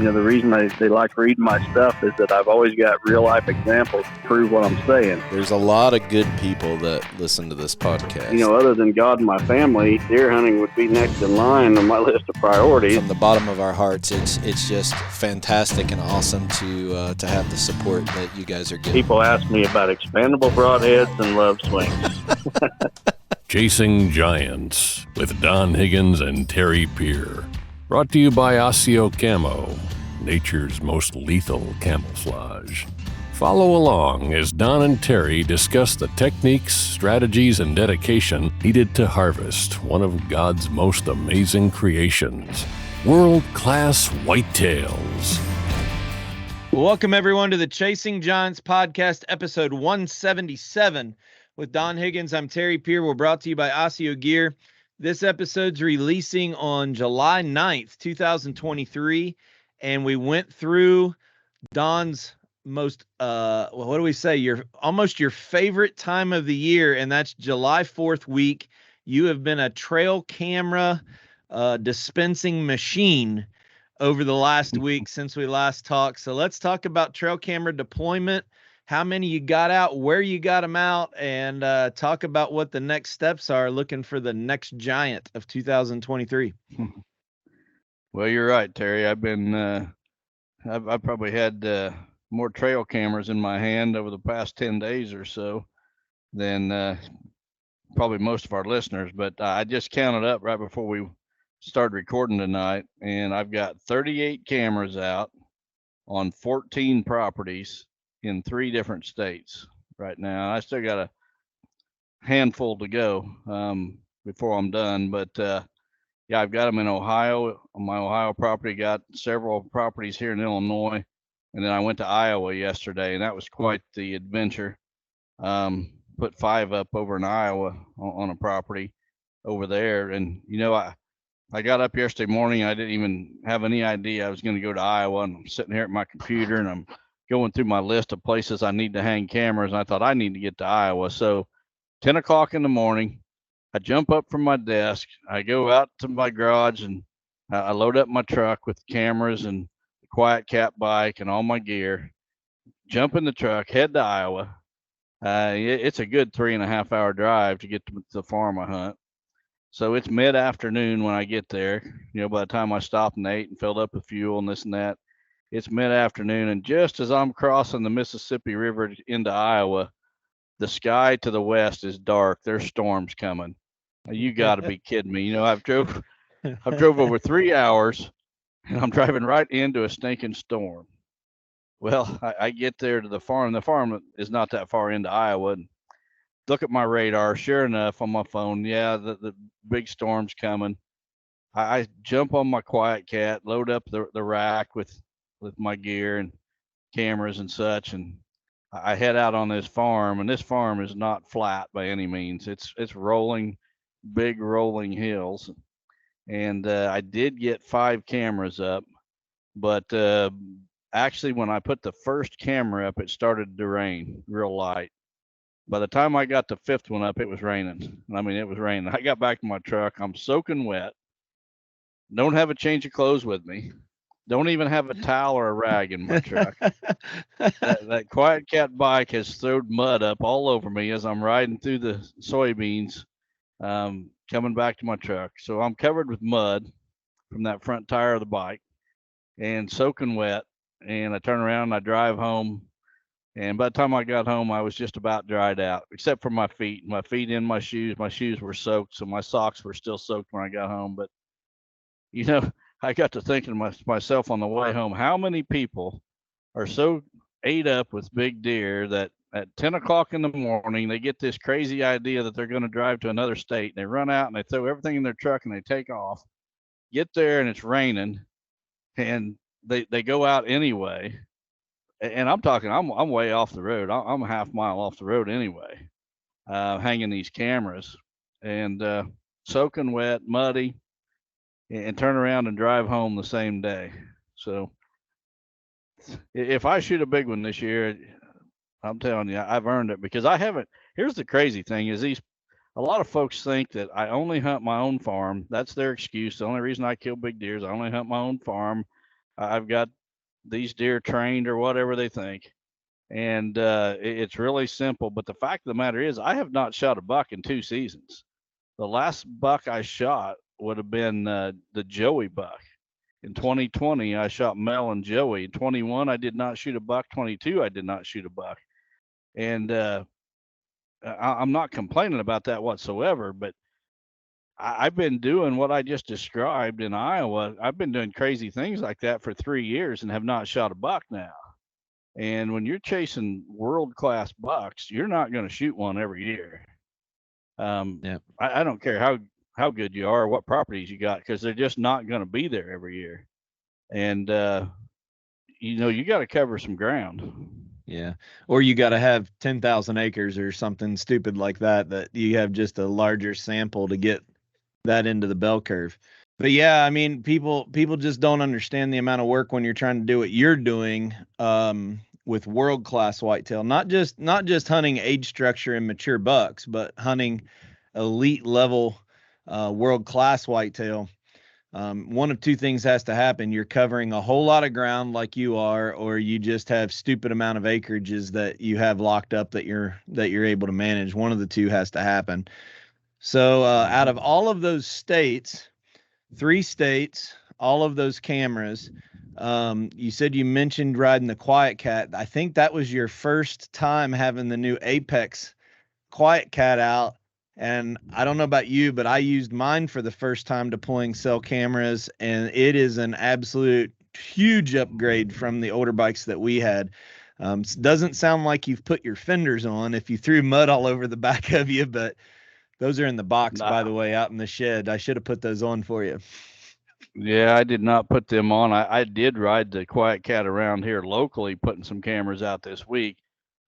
The reason they like reading my stuff is that I've always got real life examples to prove what I'm saying. There's a lot of good people that listen to this podcast. Other than God and my family, deer hunting would be next in line on my list of priorities. From the bottom of our hearts, it's just fantastic and awesome to have the support that you guys are getting. People ask me about expandable broadheads and love swings. Chasing Giants with Don Higgins and Terry Peer. Brought to you by Osseo Camo, nature's most lethal camouflage. Follow along as Don and Terry discuss the techniques, strategies, and dedication needed to harvest one of God's most amazing creations, world-class whitetails. Welcome, everyone, to the Chasing Giants podcast, episode 177. With Don Higgins, I'm Terry Peer. We're brought to you by Osseo Gear. This episode's releasing on July 9th, 2023, and we went through Don's most, what do we say, almost your favorite time of the year, and that's July 4th week. You have been a trail camera dispensing machine over the last week since we last talked. So let's talk about trail camera deployment, how many you got out, where you got them out, and talk about what the next steps are looking for the next giant of 2023. Well, you're right, Terry. I've been, I've probably had more trail cameras in my hand over the past 10 days or so than probably most of our listeners. But I just counted up right before we started recording tonight, and I've got 38 cameras out on 14 properties in 3 different states right now. I still got a handful to go before I'm done, but yeah, I've got them in Ohio. On my Ohio property, got several properties here in Illinois, and then I went to Iowa yesterday, and that was quite the adventure. Put 5 up over in Iowa on a property over there, and I got up yesterday morning. I didn't even have any idea I was going to go to Iowa, and I'm sitting here at my computer, and I'm going through my list of places I need to hang cameras, and I thought I need to get to Iowa. So 10 o'clock in the morning, I jump up from my desk, I go out to my garage, and I load up my truck with cameras and the QuietKat bike and all my gear, jump in the truck, head to Iowa. It's a good 3.5 hour drive to get to the farm I hunt. So it's mid-afternoon when I get there. By the time I stopped and ate and filled up with fuel and this and that, it's mid-afternoon, and just as I'm crossing the Mississippi River into Iowa, the sky to the west is dark. There's storms coming. You got to be kidding me. I've drove over 3 hours, and I'm driving right into a stinking storm. Well, I get there to the farm. The farm is not that far into Iowa. And look at my radar. Sure enough, on my phone, yeah, the big storm's coming. I jump on my QuietKat, load up the rack with my gear and cameras and such, and I head out on this farm, and this farm is not flat by any means. It's rolling, big rolling hills, and I did get 5 cameras up, but actually when I put the first camera up, it started to rain real light. By the time I got the 5th one up, it was raining. I mean, it was raining. I got back to my truck. I'm soaking wet. Don't have a change of clothes with me. Don't even have a towel or a rag in my truck. that QuietKat bike has thrown mud up all over me as I'm riding through the soybeans, coming back to my truck. So I'm covered with mud from that front tire of the bike and soaking wet. And I turn around and I drive home. And by the time I got home, I was just about dried out, except for my feet. My feet in my shoes. My shoes were soaked, so my socks were still soaked when I got home. But, I got to thinking to myself on the way home, how many people are so ate up with big deer that at 10 o'clock in the morning, they get this crazy idea that they're going to drive to another state. And they run out and they throw everything in their truck and they take off, get there and it's raining, and they go out anyway. And I'm talking, I'm way off the road. I'm a half mile off the road anyway, hanging these cameras and soaking wet, muddy, and turn around and drive home the same day. So if I shoot a big one this year, I'm telling you, I've earned it, because I haven't. Here's the crazy thing is a lot of folks think that I only hunt my own farm. That's their excuse. The only reason I kill big deer is I only hunt my own farm. I've got these deer trained or whatever they think. And it's really simple. But the fact of the matter is, I have not shot a buck in 2 seasons. The last buck I shot would have been the Joey buck. In 2020, I shot Mel and Joey. In 21, I did not shoot a buck. 22, I did not shoot a buck. And I'm not complaining about that whatsoever, but I've been doing what I just described in Iowa. I've been doing crazy things like that for 3 years and have not shot a buck now. And when you're chasing world-class bucks, you're not going to shoot one every year. I don't care how good you are, or what properties you got, because they're just not going to be there every year. And you got to cover some ground. Yeah. Or you got to have 10,000 acres or something stupid like that you have just a larger sample to get that into the bell curve. But yeah, I mean, people just don't understand the amount of work when you're trying to do what you're doing with world-class whitetail, not just hunting age structure and mature bucks, but hunting elite level world-class whitetail. One of two things has to happen. You're covering a whole lot of ground like you are, or you just have stupid amount of acreages that you have locked up that you're able to manage. One of the two has to happen. So out of all of those states, 3 states, all of those cameras, you said you mentioned riding the Quiet Cat. I think that was your first time having the new Apex Quiet Cat out. And I don't know about you, but I used mine for the first time deploying cell cameras, and it is an absolute huge upgrade from the older bikes that we had. Doesn't sound like you've put your fenders on if you threw mud all over the back of you, but those are in the box, by the way, out in the shed. I should have put those on for you. Yeah, I did not put them on. I did ride the Quiet Cat around here locally, putting some cameras out this week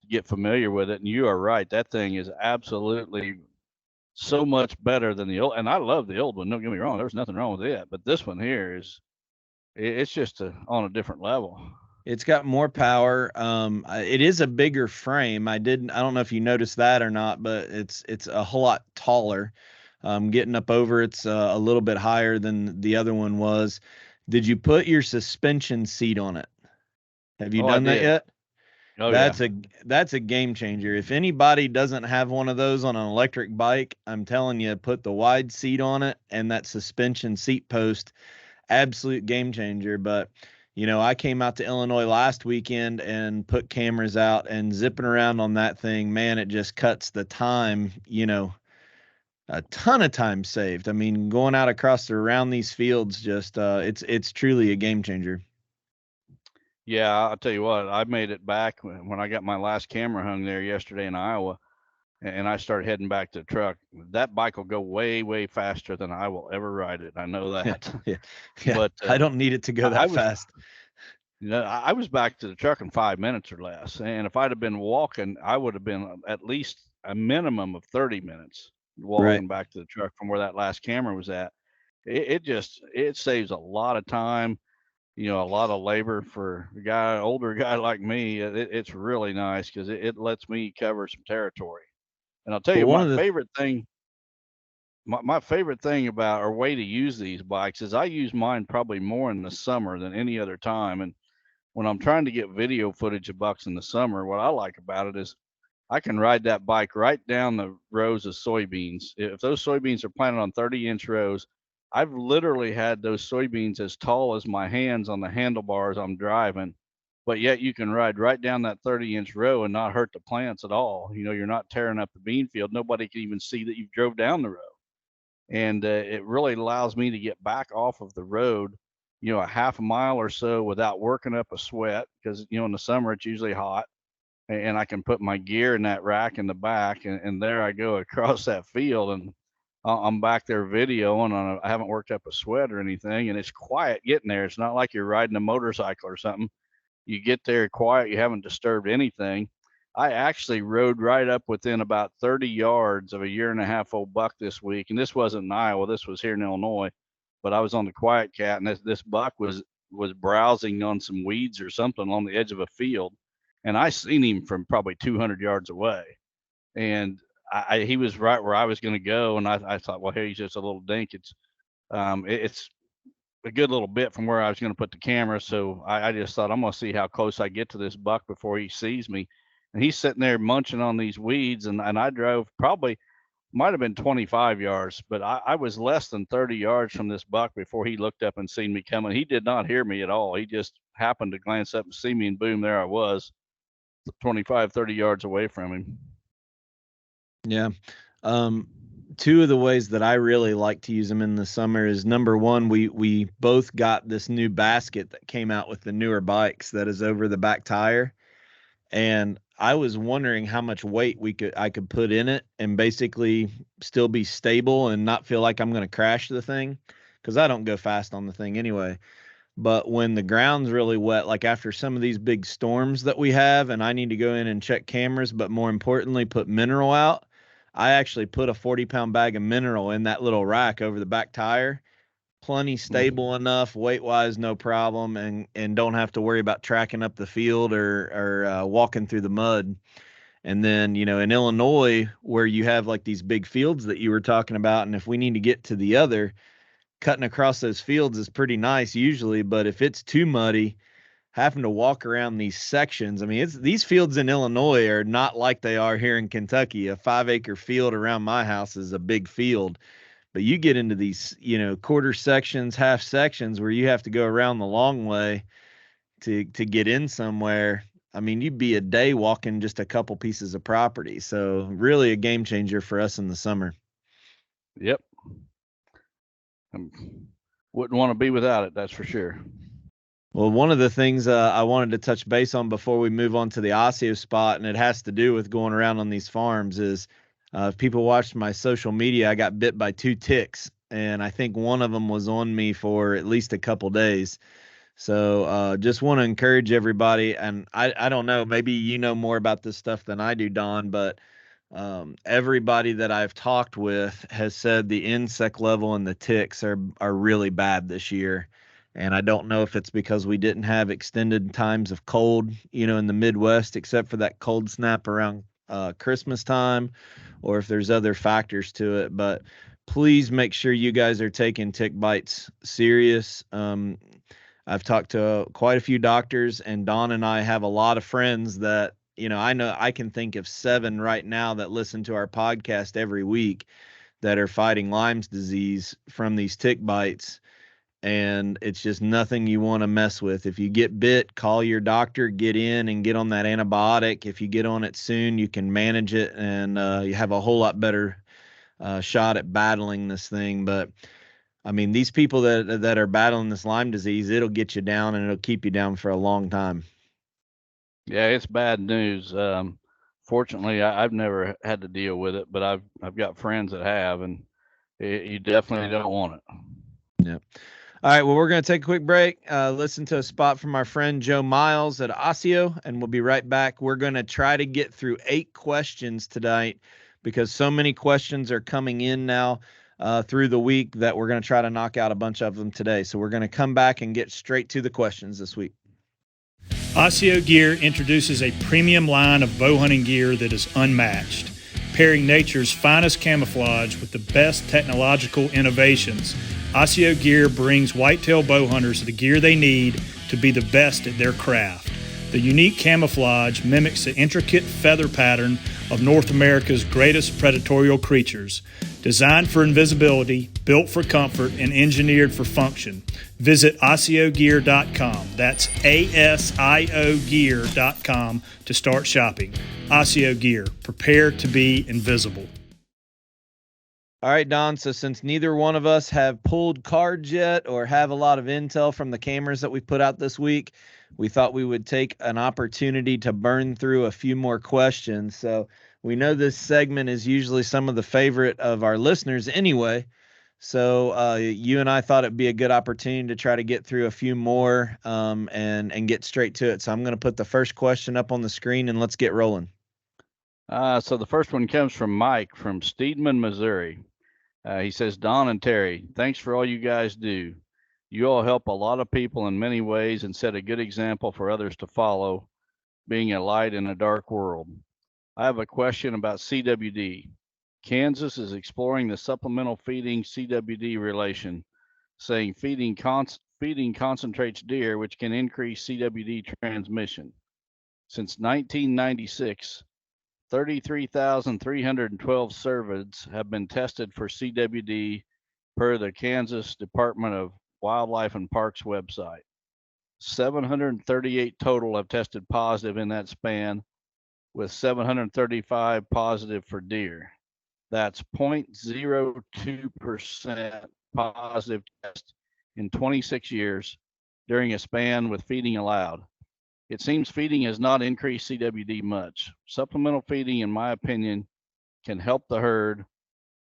to get familiar with it. And you are right. That thing is absolutely so much better than the old. And I love the old one. Don't get me wrong. There's nothing wrong with it. But this one here it's just on a different level. It's got more power. It is a bigger frame. I don't know if you noticed that or not, but it's a whole lot taller. Getting up over, it's a little bit higher than the other one was. Did you put your suspension seat on it? Have you done that yet? Oh, that's a game changer. If anybody doesn't have one of those on an electric bike, I'm telling you, put the wide seat on it and that suspension seat post, absolute game changer. But I came out to Illinois last weekend and put cameras out, and zipping around on that thing, man, it just cuts the time, a ton of time saved. I mean, going out around these fields, just it's truly a game changer. Yeah, I'll tell you what, I made it back when I got my last camera hung there yesterday in Iowa, and I started heading back to the truck. That bike will go way, way faster than I will ever ride it. I know that. Yeah. But I don't need it to go that fast. I was back to the truck in 5 minutes or less. And if I'd have been walking, I would have been at least a minimum of 30 minutes walking back to the truck from where that last camera was at. It saves a lot of time. A lot of labor for older guy like me. It's really nice because it lets me cover some territory. And I'll tell you, my favorite thing about, or way to use these bikes, is I use mine probably more in the summer than any other time. And when I'm trying to get video footage of bucks in the summer, what I like about it is I can ride that bike right down the rows of soybeans. If those soybeans are planted on 30-inch rows, I've literally had those soybeans as tall as my hands on the handlebars I'm driving, but yet you can ride right down that 30-inch row and not hurt the plants at all. You're not tearing up the bean field. Nobody can even see that you've drove down the row. And it really allows me to get back off of the road, a half a mile or so without working up a sweat, because, in the summer it's usually hot, and I can put my gear in that rack in the back, and there I go across that field, and I'm back there videoing. I haven't worked up a sweat or anything, and it's quiet getting there. It's not like you're riding a motorcycle or something. You get there quiet. You haven't disturbed anything. I actually rode right up within about 30 yards of a 1.5-year-old buck this week, and this wasn't in Iowa. This was here in Illinois, but I was on the Quiet Cat, and this buck was browsing on some weeds or something on the edge of a field, and I seen him from probably 200 yards away, and he was right where I was going to go, and I thought, well, hey, he's just a little dink. It's a good little bit from where I was going to put the camera. So I just thought, I'm going to see how close I get to this buck before he sees me. And he's sitting there munching on these weeds. And I drove probably, might have been 25 yards, but I was less than 30 yards from this buck before he looked up and seen me coming. He did not hear me at all. He just happened to glance up and see me, and boom, there I was, 25, 30 yards away from him. Yeah. Two of the ways that I really like to use them in the summer is, number one, we both got this new basket that came out with the newer bikes that is over the back tire. And I was wondering how much weight I could put in it and basically still be stable and not feel like I'm going to crash the thing, because I don't go fast on the thing anyway. But when the ground's really wet, like after some of these big storms that we have, and I need to go in and check cameras, but more importantly, put mineral out, I actually put a 40-pound bag of mineral in that little rack over the back tire. Plenty stable enough, weight-wise, no problem, and don't have to worry about tracking up the field or walking through the mud. And then, in Illinois, where you have like these big fields that you were talking about, and if we need to get to the other, cutting across those fields is pretty nice usually, but if it's too muddy, having to walk around these sections, I mean, these fields in Illinois are not like they are here in Kentucky. A 5-acre field around my house is a big field. But you get into these, quarter sections, half sections where you have to go around the long way to get in somewhere. I mean, you'd be a day walking just a couple pieces of property. So really a game changer for us in the summer. Yep. Wouldn't want to be without it, that's for sure. Well, one of the things I wanted to touch base on before we move on to the Osseo spot, and it has to do with going around on these farms, is if people watched my social media, I got bit by 2 ticks, and I think one of them was on me for at least a couple days. So just want to encourage everybody, and I don't know, maybe you know more about this stuff than I do, Don, but everybody that I've talked with has said the insect level and the ticks are really bad this year. And I don't know if it's because we didn't have extended times of cold, in the Midwest, except for that cold snap around Christmas time, or if there's other factors to it. But please make sure you guys are taking tick bites serious. I've talked to quite a few doctors, and Don and I have a lot of friends that, I know I can think of 7 right now that listen to our podcast every week that are fighting Lyme's disease from these tick bites. And it's just nothing you want to mess with. If you get bit, call your doctor, get in and get on that antibiotic. If you get on it soon, you can manage it, and you have a whole lot better shot at battling this thing. But I mean, these people that are battling this Lyme disease, it'll get you down, and it'll keep you down for a long time. Yeah, it's bad news. Fortunately, I've never had to deal with it, but I've got friends that have, and you definitely don't want it. Yeah. All right, well, we're going to take a quick break, listen to a spot from our friend Joe Miles at Osseo, and we'll be right back. We're going to try to get through 8 questions tonight because so many questions are coming in now through the week that we're going to try to knock out a bunch of them today. So we're going to come back and get straight to the questions this week. Osseo Gear introduces a premium line of bow hunting gear that is unmatched, pairing nature's finest camouflage with the best technological innovations. Osseo Gear brings whitetail bow hunters the gear they need to be the best at their craft. The unique camouflage mimics the intricate feather pattern of North America's greatest predatory creatures. Designed for invisibility, built for comfort, and engineered for function. Visit OsseoGear.com. That's ASIO Gear.com to start shopping. Osseo Gear. Prepare to be invisible. All right, Don, so since neither one of us have pulled cards yet or have a lot of intel from the cameras that we put out this week, we thought we would take an opportunity to burn through a few more questions. So we know this segment is usually some of the favorite of our listeners anyway. So you and I thought it'd be a good opportunity to try to get through a few more and get straight to it. So I'm going to put the first question up on the screen and let's get rolling. So the first one comes from Mike from Steedman, Missouri. He says, Don and Terry, thanks for all you guys do. You all help a lot of people in many ways and set a good example for others to follow, being a light in a dark world. I have a question about CWD. Kansas is exploring the supplemental feeding CWD relation. saying feeding concentrates deer, which can increase CWD transmission. Since 1996, 33,312 cervids have been tested for CWD per the Kansas Department of Wildlife and Parks website. 738 total have tested positive in that span, with 735 positive for deer. That's 0.02% positive test in 26 years during a span with feeding allowed. It seems feeding has not increased CWD much. Supplemental feeding, in my opinion, can help the herd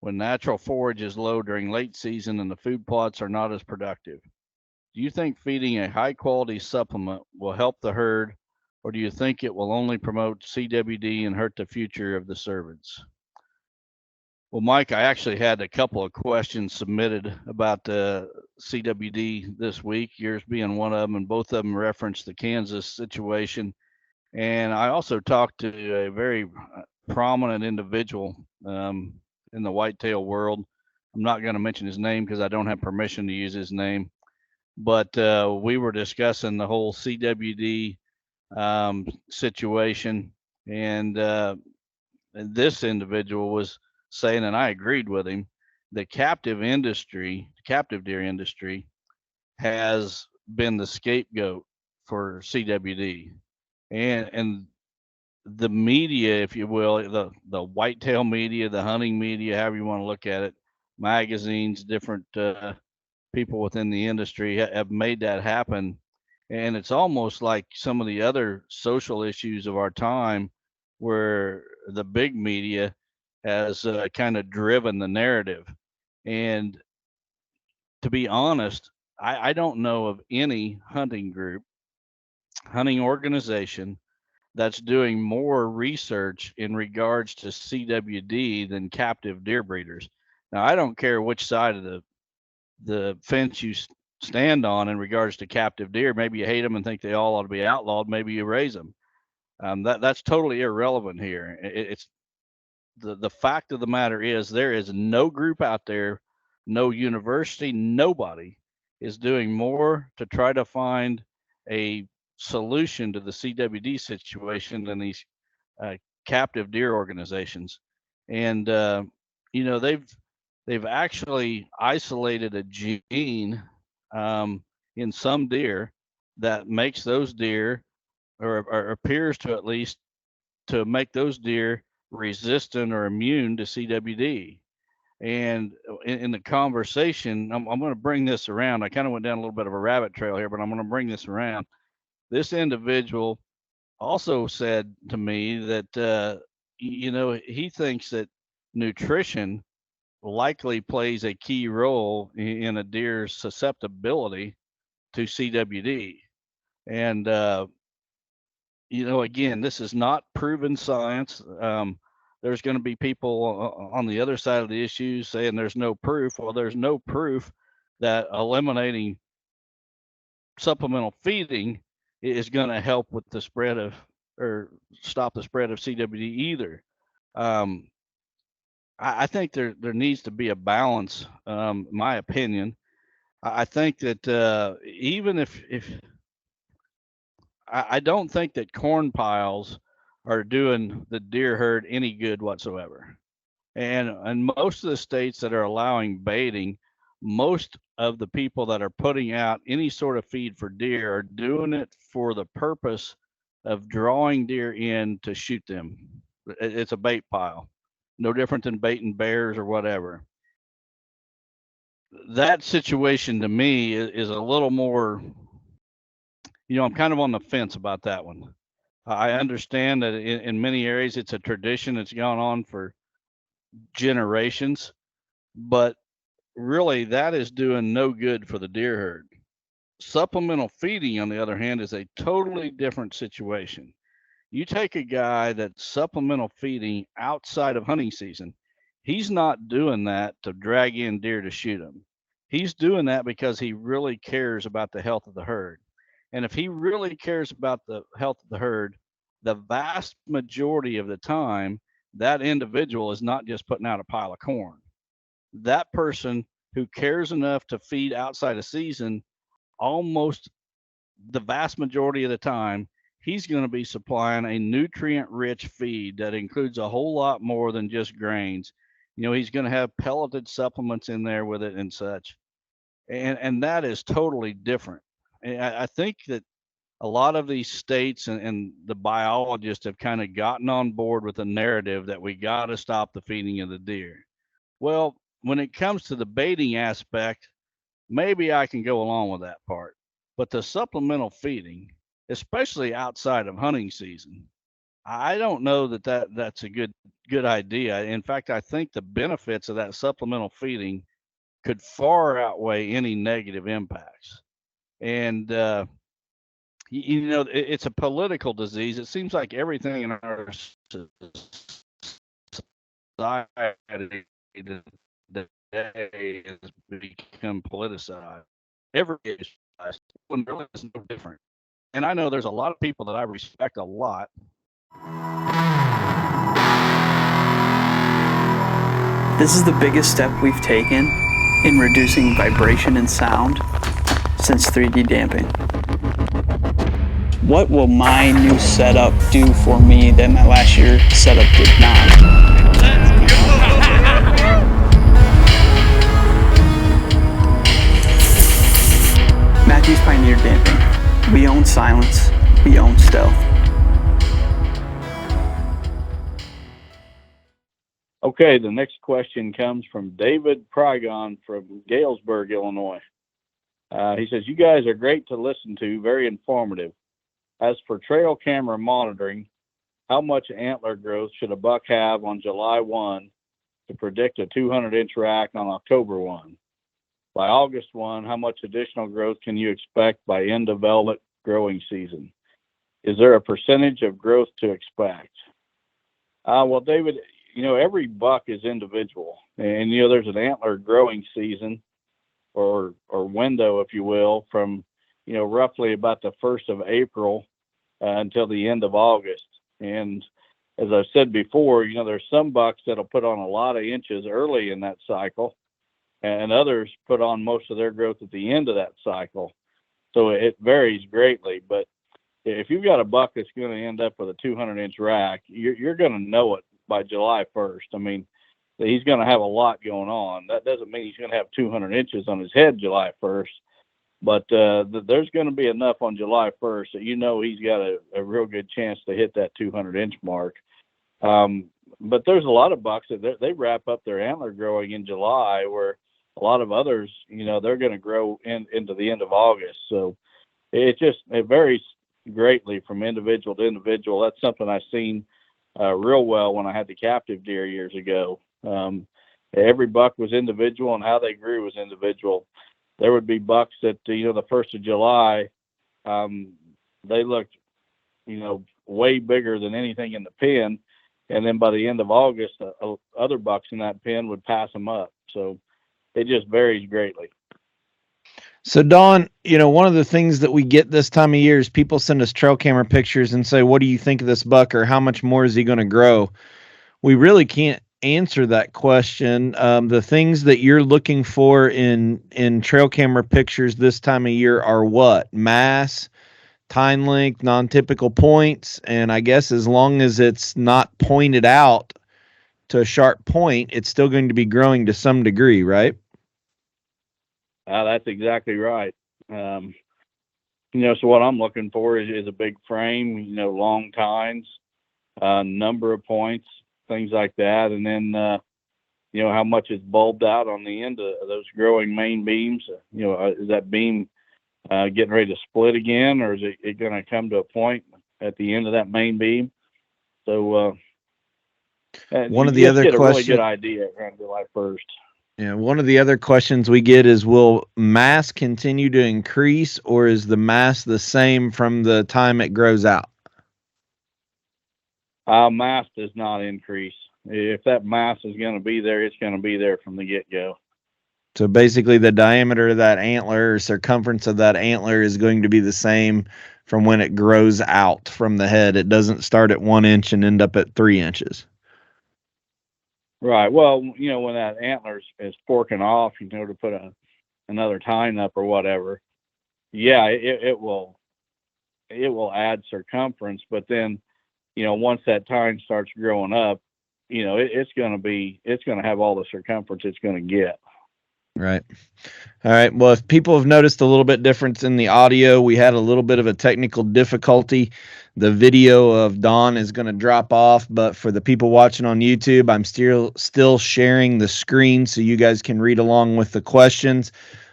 when natural forage is low during late season and the food plots are not as productive. Do you think feeding a high quality supplement will help the herd, or do you think it will only promote CWD and hurt the future of the cervids? Well, Mike, I actually had a couple of questions submitted about the CWD this week, yours being one of them, and both of them referenced the Kansas situation. And I also talked to a very prominent individual in the whitetail world. I'm not going to mention his name because I don't have permission to use his name. But we were discussing the whole CWD situation. And this individual was saying, and I agreed with him, the captive deer industry has been the scapegoat for CWD. And the media, if you will, the whitetail media, the hunting media, however you want to look at it, magazines, different people within the industry have made that happen. And it's almost like some of the other social issues of our time where the big media has kind of driven the narrative. And to be honest, I don't know of any hunting group, hunting organization that's doing more research in regards to CWD than captive deer breeders. Now, I don't care which side of the fence you stand on in regards to captive deer. Maybe you hate them and think they all ought to be outlawed. Maybe you raise them. That's totally irrelevant here. It's the fact of the matter is there is no group out there, no university, nobody is doing more to try to find a solution to the CWD situation than these captive deer organizations. And they've actually isolated a gene in some deer that makes those deer, or appears to at least to make those deer resistant or immune to CWD. And in the conversation, I'm going to bring this around. I kind of went down a little bit of a rabbit trail here, but I'm going to bring this around. This individual also said to me that, he thinks that nutrition likely plays a key role in a deer's susceptibility to CWD. And, again, this is not proven science. There's going to be people on the other side of the issue saying there's no proof. Well, there's no proof that eliminating supplemental feeding is going to help with the spread of, or stop the spread of CWD either. I think there needs to be a balance, my opinion. I think that even if I don't think that corn piles are doing the deer herd any good whatsoever. And most of the states that are allowing baiting, most of the people that are putting out any sort of feed for deer are doing it for the purpose of drawing deer in to shoot them. It's a bait pile, no different than baiting bears or whatever. That situation to me is a little more, I'm kind of on the fence about that one. I understand that in many areas it's a tradition that's gone on for generations, but really that is doing no good for the deer herd. Supplemental feeding, on the other hand, is a totally different situation. You take a guy that's supplemental feeding outside of hunting season, he's not doing that to drag in deer to shoot them. He's doing that because he really cares about the health of the herd. And if he really cares about the health of the herd, the vast majority of the time, that individual is not just putting out a pile of corn. That person who cares enough to feed outside of season, almost the vast majority of the time, he's going to be supplying a nutrient-rich feed that includes a whole lot more than just grains. He's going to have pelleted supplements in there with it and such. And that is totally different. And I think that a lot of these states and the biologists have kind of gotten on board with the narrative that we got to stop the feeding of the deer. Well, when it comes to the baiting aspect, maybe I can go along with that part. But the supplemental feeding, especially outside of hunting season, I don't know that's a good idea. In fact, I think the benefits of that supplemental feeding could far outweigh any negative impacts. And it's a political disease. It seems like everything in our society today has become politicized. Every issue, when really is no different. And I know there's a lot of people that I respect a lot. This is the biggest step we've taken in reducing vibration and sound since 3D damping. What will my new setup do for me that my last year setup did not? Matthews pioneered damping. We own silence. We own stealth. Okay, the next question comes from David Prygon from Galesburg, Illinois. He says, you guys are great to listen to, very informative. As for trail camera monitoring, how much antler growth should a buck have on July 1 to predict a 200-inch rack on October 1? By August 1, how much additional growth can you expect by end of velvet growing season? Is there a percentage of growth to expect? Well, David, every buck is individual, and there's an antler growing season or window, if you will, from roughly about the 1st of April until the end of August. And as I've said before, there's some bucks that'll put on a lot of inches early in that cycle, and others put on most of their growth at the end of that cycle. So it varies greatly. But if you've got a buck that's going to end up with a 200-inch rack, you're going to know it by July 1st. I mean, he's going to have a lot going on. That doesn't mean he's going to have 200 inches on his head July 1st, but there's going to be enough on July 1st that he's got a real good chance to hit that 200-inch mark. But there's a lot of bucks that they wrap up their antler growing in July, where a lot of others, they're going to grow into the end of August. So it varies greatly from individual to individual. That's something I've seen real well when I had the captive deer years ago. Every buck was individual, and how they grew was individual. There would be bucks that, the 1st of July, they looked, way bigger than anything in the pen. And then by the end of August, other bucks in that pen would pass them up. So it just varies greatly. So Don, one of the things that we get this time of year is people send us trail camera pictures and say, what do you think of this buck, or how much more is he going to grow? We really can't answer that question. The things that you're looking for in trail camera pictures this time of year are what? Mass, tine length, non-typical points. And I guess as long as it's not pointed out to a sharp point, it's still going to be growing to some degree, right? That's exactly right. So what I'm looking for is a big frame, long tines, number of points, things like that. And then, how much is bulbed out on the end of those growing main beams. Is that beam getting ready to split again, or is it going to come to a point at the end of that main beam? So one of the other questions, a really good idea around July 1st. Yeah, one of the other questions we get is, will mass continue to increase, or is the mass the same from the time it grows out? Mass does not increase. If that mass is going to be there, it's going to be there from the get-go. So basically the diameter of that antler, or circumference of that antler, is going to be the same from when it grows out from the head. It doesn't start at 1 inch and end up at 3 inches. Right. Well, when that antler is forking off, to put another tine up or whatever, yeah, it will add circumference. But then, once that tine starts growing up, it's going to have all the circumference it's going to get. Right. All right. Well, if people have noticed a little bit difference in the audio, we had a little bit of a technical difficulty. The video of Don is going to drop off, but for the people watching on YouTube, I'm still sharing the screen so you guys can read along with the questions.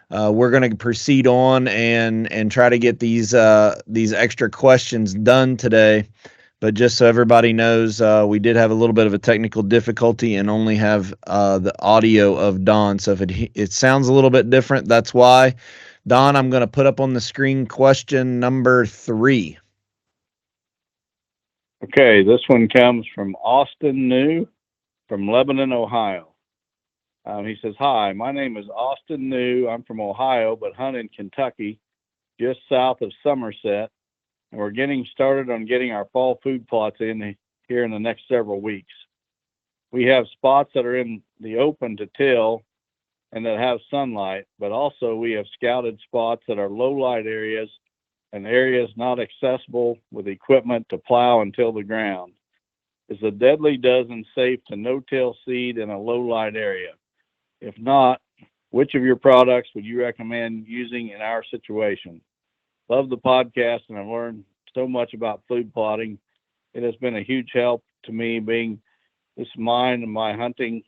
We're going to proceed on and try to get these extra questions done today. But just so everybody knows, we did have a little bit of a technical difficulty and only have the audio of Don. So if it sounds a little bit different, that's why. Don, I'm going to put up on the screen question number 3. Okay, this one comes from Austin New from Lebanon, Ohio. He says, "Hi, my name is Austin New. I'm from Ohio, but hunt in Kentucky, just south of Somerset. And we're getting started on getting our fall food plots in here in the next several weeks. We have spots that are in the open to till and that have sunlight, but also we have scouted spots that are low light areas and areas not accessible with equipment to plow and till the ground. Is the Deadly Dozen safe to no-till seed in a low light area? If not, which of your products would you recommend using in our situation? Love the podcast, and I've learned so much about food plotting. It has been a huge help to me, being this mine and my hunting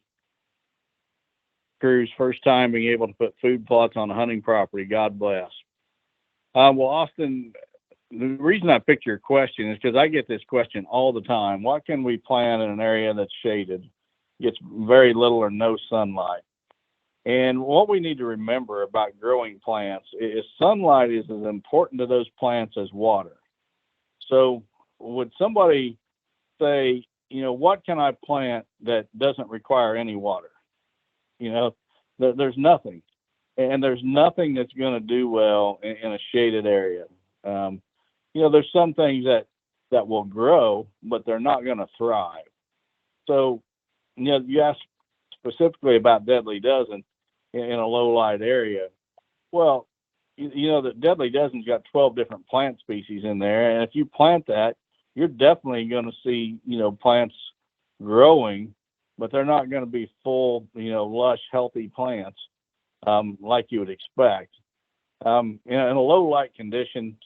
crew's first time being able to put food plots on a hunting property. God bless." Well, Austin, the reason I picked your question is because I get this question all the time. What can we plant in an area that's shaded, gets very little or no sunlight? And what we need to remember about growing plants is sunlight is as important to those plants as water. So would somebody say, what can I plant that doesn't require any water? There's nothing. And there's nothing that's going to do well in a shaded area. There's some things that will grow, but they're not going to thrive. So, you asked specifically about Deadly Dozen in a low light area. Well, the Deadly Dozen's got 12 different plant species in there. And if you plant that, you're definitely going to see, plants growing, but they're not going to be full, lush, healthy plants like you would expect. In a low light condition,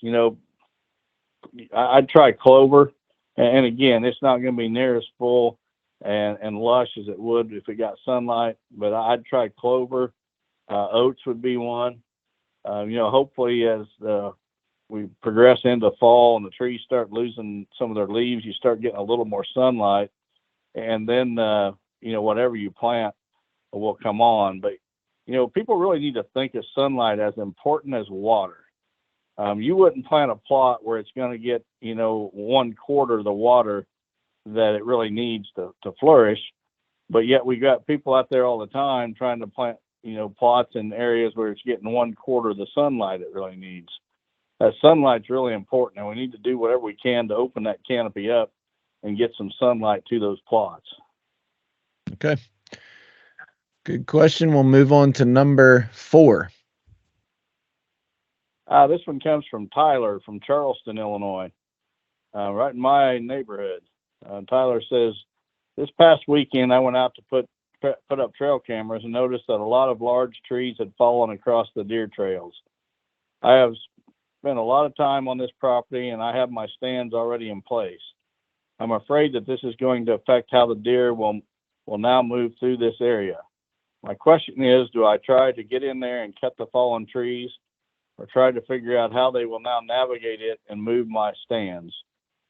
I'd try clover. And again, it's not going to be near as full and lush as it would if it got sunlight, but I'd try clover. Oats would be one. Hopefully as we progress into fall and the trees start losing some of their leaves, you start getting a little more sunlight, and then whatever you plant will come on. But people really need to think of sunlight as important as water. You wouldn't plant a plot where it's going to get 1/4 the water that it really needs to flourish, but yet we got people out there all the time trying to plant plots in areas where it's getting 1/4 the sunlight it really needs. That sunlight's really important, and we need to do whatever we can to open that canopy up and get some sunlight to those plots. Okay. Good question. We'll move on to number 4. This one comes from Tyler from Charleston, Illinois, right in my neighborhood. Tyler says, "This past weekend I went out to put up trail cameras and noticed that a lot of large trees had fallen across the deer trails. I have spent a lot of time on this property and I have my stands already in place. I'm afraid that this is going to affect how the deer will now move through this area. My question is, do I try to get in there and cut the fallen trees, or try to figure out how they will now navigate it and move my stands?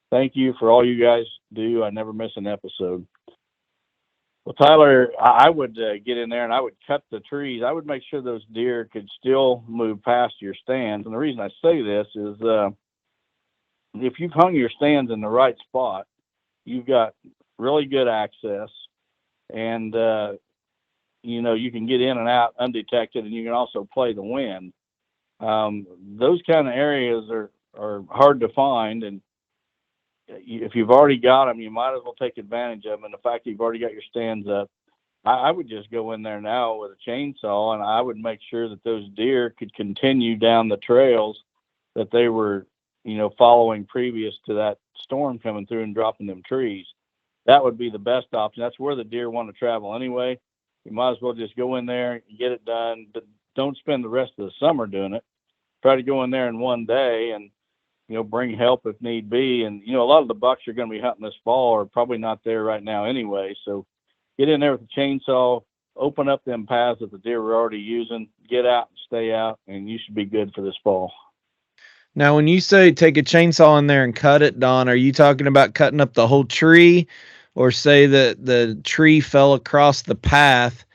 Thank you for all you guys do. I never miss an episode." Well, Tyler, I would get in there and I would cut the trees. I would make sure those deer could still move past your stands. And the reason I say this is if you've hung your stands in the right spot, you've got really good access, and you can get in and out undetected, and you can also play the wind. Those kind of areas are hard to find, and if you've already got them, you might as well take advantage of them. And the fact that you've already got your stands up, I would just go in there now with a chainsaw, and I would make sure that those deer could continue down the trails that they were, following previous to that storm coming through and dropping them trees. That would be the best option. That's where the deer want to travel anyway. You might as well just go in there and get it done. But don't spend the rest of the summer doing it. Try to go in there in one day and, bring help if need be. And, a lot of the bucks you're going to be hunting this fall are probably not there right now anyway. So get in there with a chainsaw, open up them paths that the deer were already using, get out and stay out, and you should be good for this fall. Now, when you say take a chainsaw in there and cut it, Don, are you talking about cutting up the whole tree, or say that the tree fell across the path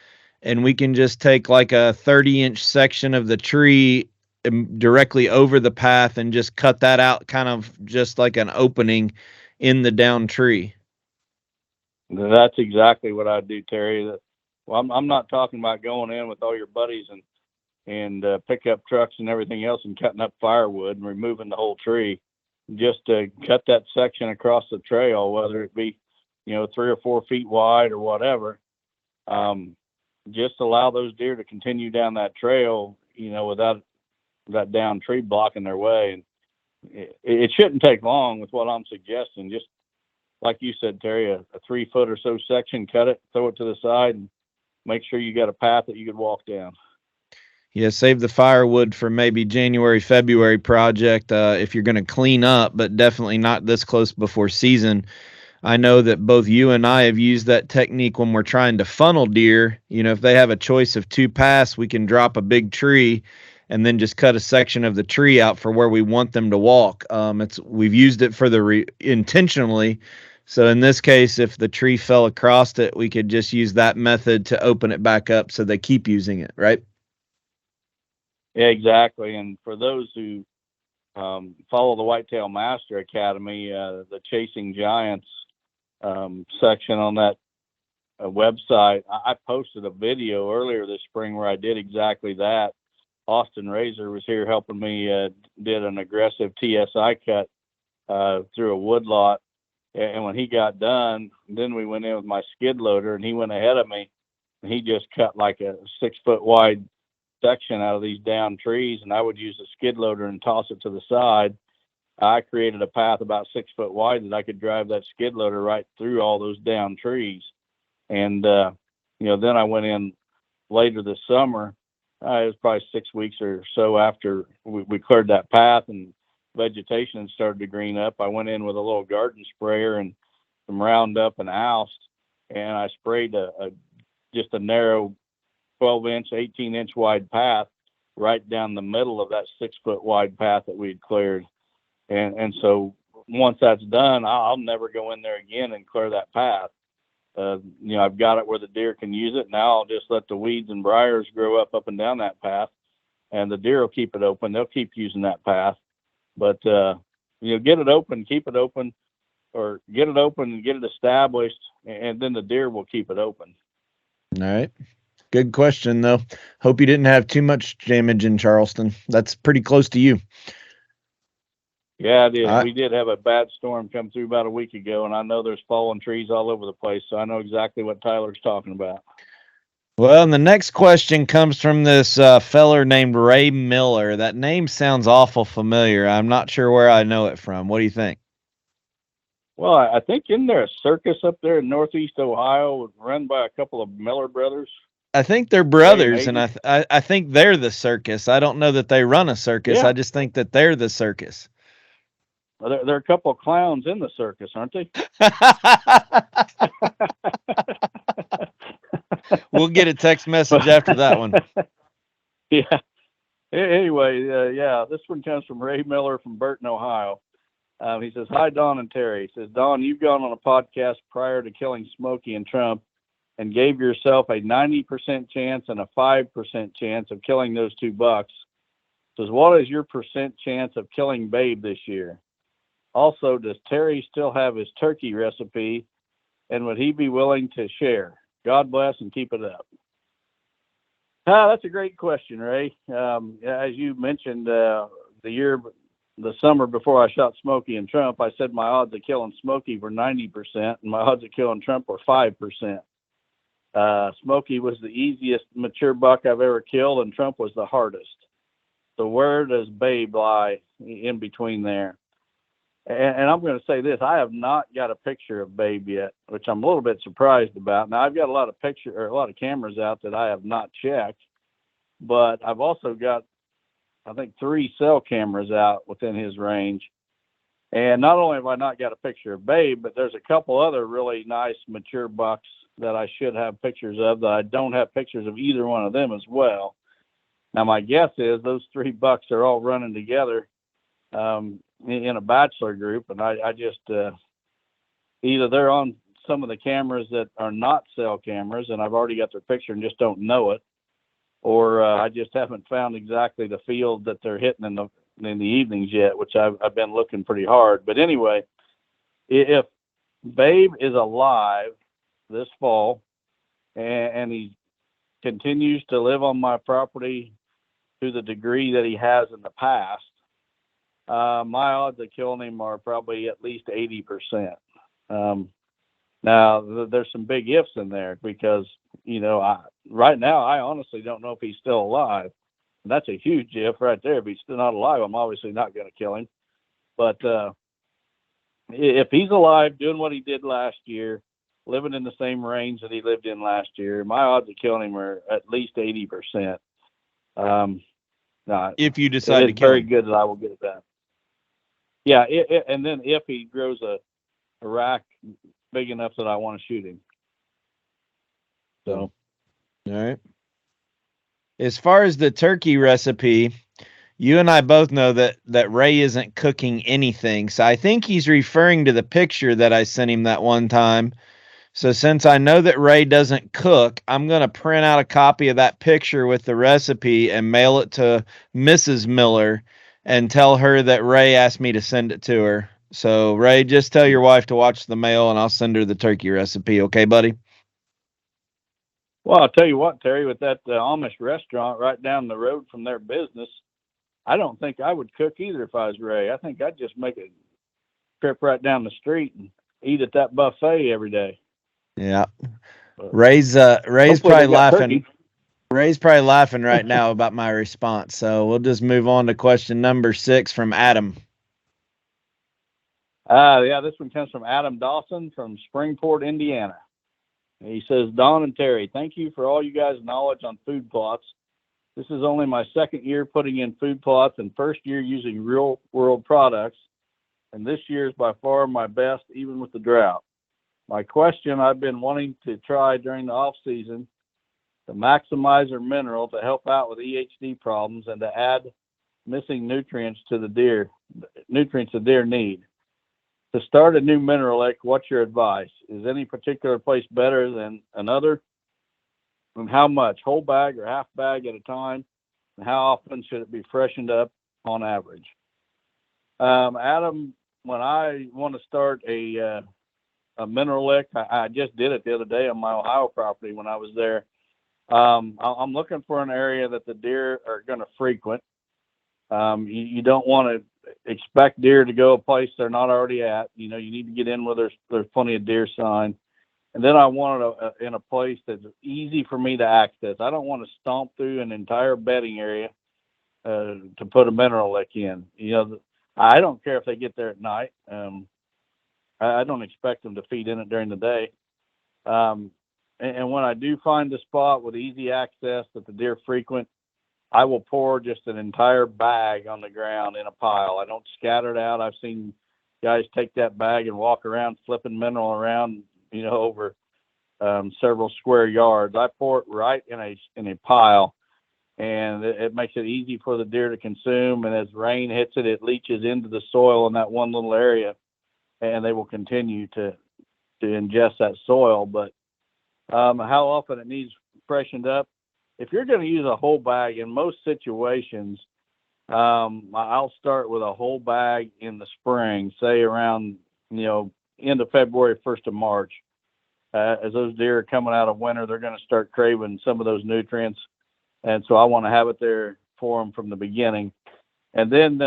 and we can just take like a 30-inch section of the tree directly over the path and just cut that out, kind of just like an opening in the down tree? That's exactly what I do, Terry. Well, I'm not talking about going in with all your buddies and pickup trucks and everything else and cutting up firewood and removing the whole tree. Just to cut that section across the trail, whether it be 3 or 4 feet wide or whatever. Just allow those deer to continue down that trail, without that down tree blocking their way. And it shouldn't take long with what I'm suggesting. Just like you said, Terry, a 3 foot or so section, cut it, throw it to the side, and make sure you got a path that you could walk down. Yeah, save the firewood for maybe January, February project if you're going to clean up, but definitely not this close before season. I know that both you and I have used that technique when we're trying to funnel deer. If they have a choice of 2 paths, we can drop a big tree and then just cut a section of the tree out for where we want them to walk. We've used it for intentionally. So in this case, if the tree fell across it, we could just use that method to open it back up so they keep using it, right? Yeah, exactly. And for those who follow the Whitetail Master Academy, the Chasing Giants section on that website, I posted a video earlier this spring where I did exactly that. Austin Razor was here helping me, did an aggressive TSI cut through a wood lot. And when he got done, then we went in with my skid loader, and he went ahead of me, and he just cut like a 6 foot wide section out of these down trees, and I would use a skid loader and toss it to the side. I created a path about 6 foot wide that I could drive that skid loader right through all those down trees. And, then I went in later this summer. It was probably 6 weeks or so after we cleared that path and vegetation started to green up. I went in with a little garden sprayer and some Roundup and Oust, and I sprayed just a narrow 12-inch, 18-inch wide path right down the middle of that 6 foot wide path that we had cleared. And so once that's done, I'll never go in there again and clear that path. I've got it where the deer can use it. Now I'll just let the weeds and briars grow up and down that path, and the deer will keep it open. They'll keep using that path. But, get it open, keep it open, or get it open and get it established, and then the deer will keep it open. All right. Good question, though. Hope you didn't have too much damage in Charleston. That's pretty close to you. Yeah, it is. We did have a bad storm come through about a week ago, and I know there's fallen trees all over the place, so I know exactly what Tyler's talking about. Well, and the next question comes from this feller named Ray Miller. That name sounds awful familiar. I'm not sure where I know it from. What do you think? Well, I think isn't there a circus up there in Northeast Ohio run by a couple of Miller brothers? I think they're brothers, and I think they're the circus. I don't know that they run a circus. Yeah. I just think that they're the circus. Well, there are a couple of clowns in the circus, aren't they? We'll get a text message after that one. Yeah. Anyway, this one comes from Ray Miller from Burton, Ohio. He says, "Hi, Don and Terry." He says, "Don, you've gone on a podcast prior to killing Smokey and Trump and gave yourself a 90% chance and a 5% chance of killing those 2 bucks. Says, what is your percent chance of killing Babe this year? Also, does Terry still have his turkey recipe, and would he be willing to share? God bless and keep it up." That's a great question, Ray. As you mentioned, the summer before I shot Smokey and Trump, I said my odds of killing Smokey were 90% and my odds of killing Trump were 5%. Smokey was the easiest mature buck I've ever killed, and Trump was the hardest. So where does Babe lie in between there? And I'm going to say this: I have not got a picture of Babe yet, which I'm a little bit surprised about. Now I've got a lot of cameras out that I have not checked, but I've also got, I think, 3 cell cameras out within his range. And not only have I not got a picture of Babe, but there's a couple other really nice mature bucks that I should have pictures of that I don't have pictures of either one of them as well. Now my guess is those 3 bucks are all running together in a bachelor group, and I just either they're on some of the cameras that are not cell cameras and I've already got their picture and just don't know it, or I just haven't found exactly the field that they're hitting in the evenings yet, which I've been looking pretty hard. But anyway, if Babe is alive this fall and he continues to live on my property to the degree that he has in the past, my odds of killing him are probably at least 80%. Now there's some big ifs in there because, right now I honestly don't know if he's still alive. And that's a huge if right there. If he's still not alive, I'm obviously not going to kill him. But if he's alive, doing what he did last year, living in the same range that he lived in last year, my odds of killing him are at least 80%. If you decide to kill very him. good that I will get that. Yeah, and then if he grows a rack big enough that I want to shoot him. So, all right. As far as the turkey recipe, you and I both know that Ray isn't cooking anything. So I think he's referring to the picture that I sent him that one time. So since I know that Ray doesn't cook, I'm going to print out a copy of that picture with the recipe and mail it to Mrs. Miller and tell her that Ray asked me to send it to her. So Ray, just tell your wife to watch the mail and I'll send her the turkey recipe. Okay, buddy? Well, I'll tell you what, Terry, with that Amish restaurant right down the road from their business, I don't think I would cook either if I was Ray. I think I'd just make a trip right down the street and eat at that buffet every day. Yeah. Ray's probably laughing. Turkey. Ray's probably laughing right now about my response. So we'll just move on to question number 6 from Adam. Yeah, this one comes from Adam Dawson from Springport, Indiana. He says, Don and Terry, thank you for all you guys' knowledge on food plots. This is only my 2nd year putting in food plots and 1st year using real world products. And this year is by far my best, even with the drought. My question, I've been wanting to try during the off season the Maximizer mineral to help out with EHD problems and to add missing nutrients to the deer need. To start a new Mineralic, what's your advice? Is any particular place better than another? And how much? Whole bag or half bag at a time? And how often should it be freshened up on average? Adam, when I want to start a Mineralic, I just did it the other day on my Ohio property when I was there. I'm looking for an area that the deer are going to frequent. You don't want to expect deer to go a place they're not already at. You need to get in where there's plenty of deer sign. And then I want it in a place that's easy for me to access. I don't want to stomp through an entire bedding area to put a Mineralic in. I don't care if they get there at night. I don't expect them to feed in it during the day. And when I do find a spot with easy access that the deer frequent, I will pour just an entire bag on the ground in a pile. I don't scatter it out. I've seen guys take that bag and walk around flipping mineral around, over several square yards. I pour it right in a pile, and it makes it easy for the deer to consume. And as rain hits it, it leaches into the soil in that one little area, and they will continue to ingest that soil. But how often it needs freshened up? If you're going to use a whole bag, in most situations, I'll start with a whole bag in the spring, say around, end of February, 1st of March. As those deer are coming out of winter, they're going to start craving some of those nutrients. And so I want to have it there for them from the beginning. And then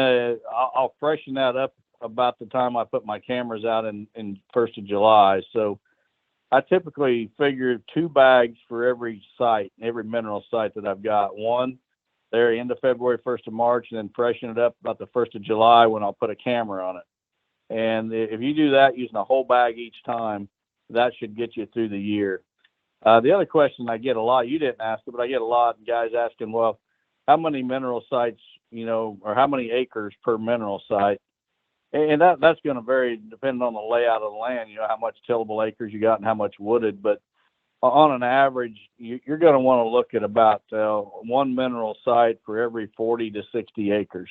I'll freshen that up about the time I put my cameras out in 1st of July. So I typically figure 2 bags for every site, every mineral site that I've got. One there end of February, 1st of March, and then freshen it up about the 1st of July when I'll put a camera on it. And if you do that using a whole bag each time, that should get you through the year. The other question I get a lot, you didn't ask it, but I get a lot of guys asking, well, how many mineral sites, or how many acres per mineral site? And that's going to vary depending on the layout of the land, how much tillable acres you got and how much wooded. But on an average, you're going to want to look at about 1 mineral site for every 40 to 60 acres.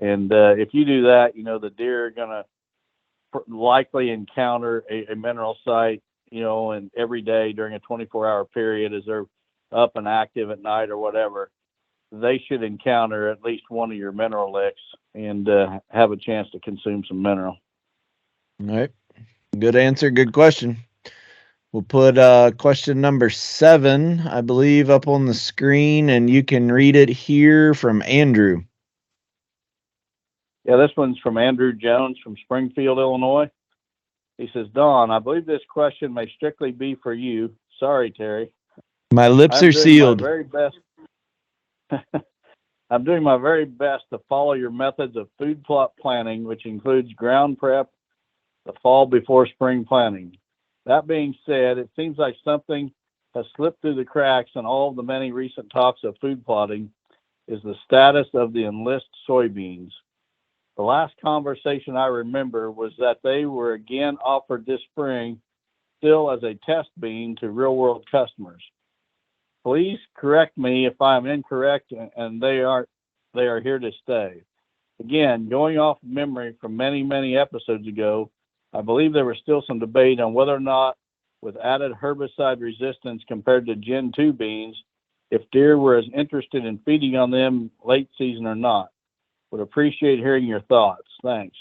And if you do that, the deer are going to likely encounter a mineral site, and every day during a 24-hour period as they're up and active at night or whatever. They should encounter at least one of your mineral licks and have a chance to consume some mineral. All right. Good answer. Good question. We'll put question number 7, I believe, up on the screen, and you can read it here from Andrew. Yeah, this one's from Andrew Jones from Springfield, Illinois. He says, Don, I believe this question may strictly be for you. Sorry, Terry. My lips are sealed. I'm doing my very best to follow your methods of food plot planning, which includes ground prep the fall before spring planting. That being said, it seems like something has slipped through the cracks in all of the many recent talks of food plotting is the status of the Enlist soybeans. The last conversation I remember was that they were again offered this spring still as a test bean to real-world customers. Please correct me if I'm incorrect, and they are here to stay. Again, going off memory from many, many episodes ago, I believe there was still some debate on whether or not, with added herbicide resistance compared to Gen 2 beans, if deer were as interested in feeding on them late season or not. Would appreciate hearing your thoughts. Thanks.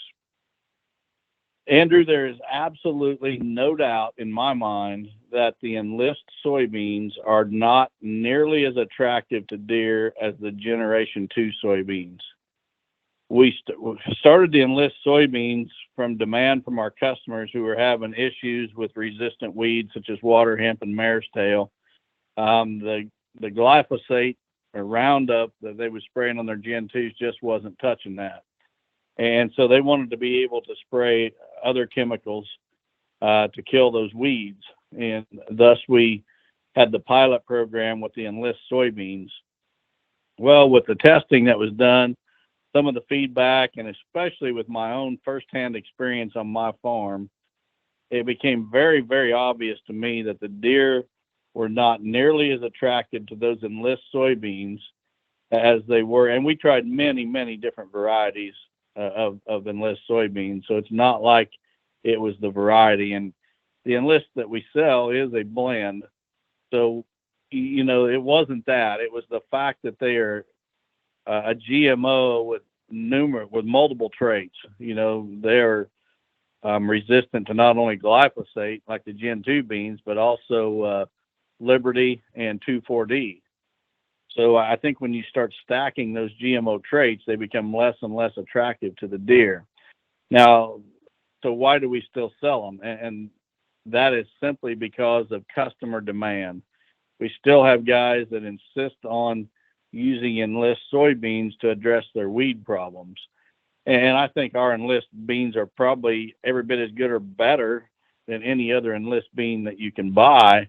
Andrew, there is absolutely no doubt in my mind that the Enlist soybeans are not nearly as attractive to deer as the Generation 2 soybeans. We started the Enlist soybeans from demand from our customers who were having issues with resistant weeds such as water hemp and mare's tail. The glyphosate or Roundup that they were spraying on their Gen 2s just wasn't touching that. And so they wanted to be able to spray other chemicals to kill those weeds. And thus we had the pilot program with the Enlist soybeans. Well, with the testing that was done, some of the feedback, and especially with my own firsthand experience on my farm, it became very, very obvious to me that the deer were not nearly as attracted to those Enlist soybeans as they were. And we tried many, many different varieties of Enlist soybeans. So it's not like it was the variety. And the Enlist that we sell is a blend. So, it wasn't that. It was the fact that they are a GMO with multiple traits. They're resistant to not only glyphosate like the Gen 2 beans, but also Liberty and 2,4-D. So I think when you start stacking those GMO traits, they become less and less attractive to the deer. Now, so why do we still sell them? And that is simply because of customer demand. We still have guys that insist on using Enlist soybeans to address their weed problems. And I think our Enlist beans are probably every bit as good or better than any other Enlist bean that you can buy.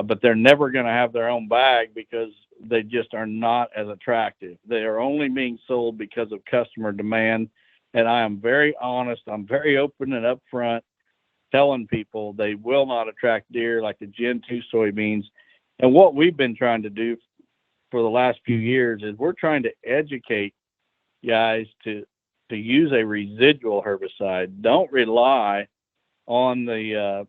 But they're never going to have their own bag because they just are not as attractive. They are only being sold because of customer demand. And I am very honest. I'm very open and upfront telling people they will not attract deer like the Gen 2 soybeans. And what we've been trying to do for the last few years is we're trying to educate guys to use a residual herbicide. Don't rely on the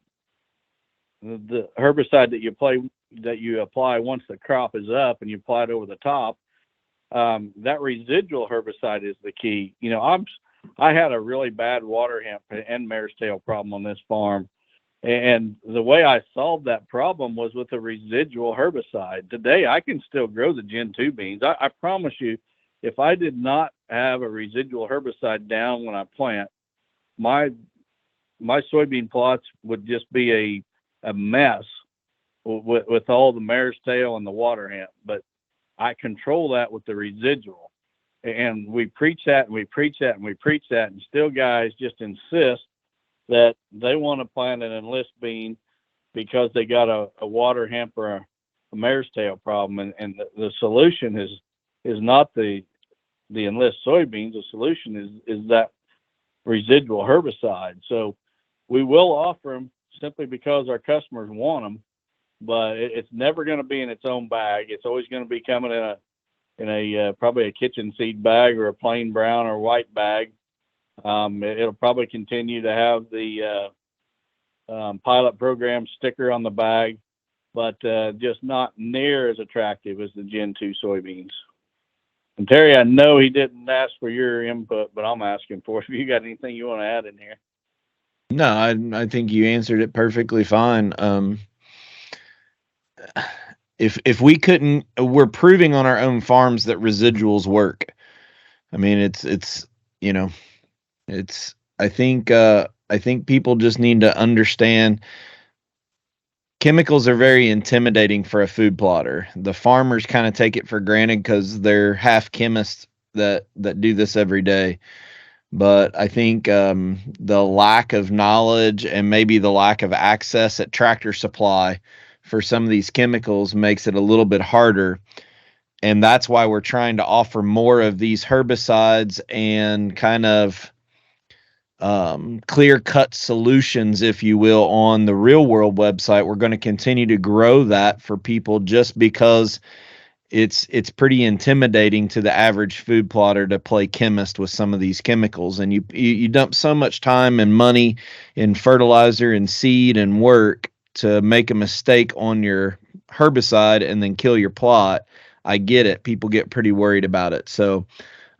herbicide that you apply once the crop is up and you apply it over the top. That residual herbicide is the key. I had a really bad water hemp and mare's tail problem on this farm, and the way I solved that problem was with a residual herbicide. Today I can still grow the Gen 2 beans. I promise you, if I did not have a residual herbicide down when I plant, my soybean plots would just be a mess with all the mare's tail and the water hemp, but I control that with the residual. And we preach that and we preach that and we preach that, and still guys just insist that they want to plant an enlist bean because they got a water hemp or a mare's tail problem. And the solution is not the enlist soybeans. The solution is that residual herbicide. So we will offer them simply because our customers want them, but it's never going to be in its own bag. It's always going to be coming in a probably a kitchen seed bag or a plain brown or white bag. It'll probably continue to have the pilot program sticker on the bag, but just not near as attractive as the Gen 2 soybeans. And Terry, I know he didn't ask for your input, but I'm asking for it. If you got anything you want to add in here. No, I think you answered it perfectly fine. If we couldn't, we're proving on our own farms that residuals work. I mean, it's you know, it's I think people just need to understand chemicals are very intimidating for a food plotter. The farmers kind of take it for granted because they're half chemists that do this every day. But I think the lack of knowledge and maybe the lack of access at Tractor Supply for some of these chemicals makes it a little bit harder. And that's why we're trying to offer more of these herbicides and kind of clear-cut solutions, if you will, on the Real World website. We're going to continue to grow that for people just because it's pretty intimidating to the average food plotter to play chemist with some of these chemicals. And you dump so much time and money in fertilizer and seed and work to make a mistake on your herbicide and then kill your plot. I get it. People get pretty worried about it. So,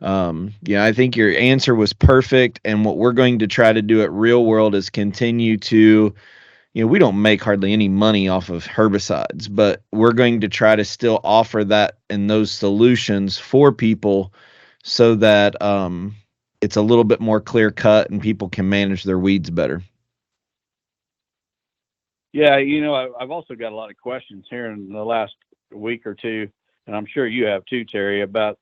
I think your answer was perfect. And what we're going to try to do at Real World is continue to, we don't make hardly any money off of herbicides, but we're going to try to still offer that and those solutions for people so that it's a little bit more clear cut and people can manage their weeds better. Yeah, I've also got a lot of questions here in the last week or two, and I'm sure you have too, Terry, about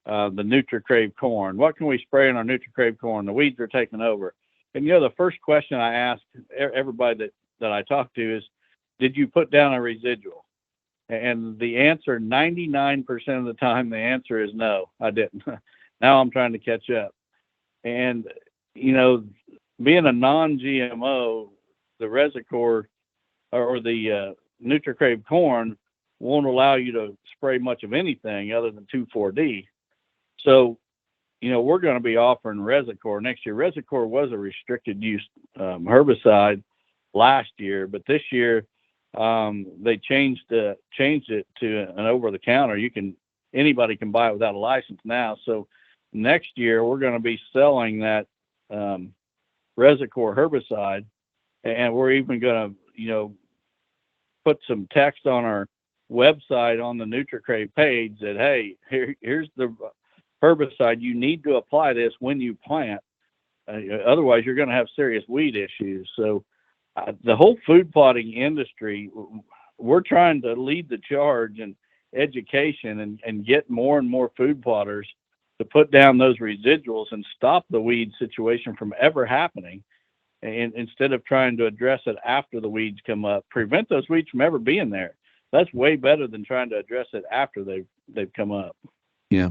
the NutriCrave corn. What can we spray in our NutriCrave corn? The weeds are taking over. And the first question I ask everybody that I talk to is, did you put down a residual? And the answer, 99% of the time, the answer is no, I didn't. Now I'm trying to catch up. And, being a non-GMO, the Resicor or the NutriCrave corn won't allow you to spray much of anything other than 2,4-D. So, we're going to be offering Resicor next year. Resicor was a restricted use herbicide last year, but this year they changed it to an over-the-counter. Anybody can buy it without a license now. So next year we're going to be selling that Resicor herbicide, and we're even going to put some text on our website on the NutriCrave page that, hey, here's the herbicide. You need to apply this when you plant. Otherwise, you're going to have serious weed issues. So the whole food plotting industry, we're trying to lead the charge in education and get more and more food plotters to put down those residuals and stop the weed situation from ever happening. And instead of trying to address it after the weeds come up, prevent those weeds from ever being there. That's way better than trying to address it after they've come up. Yeah.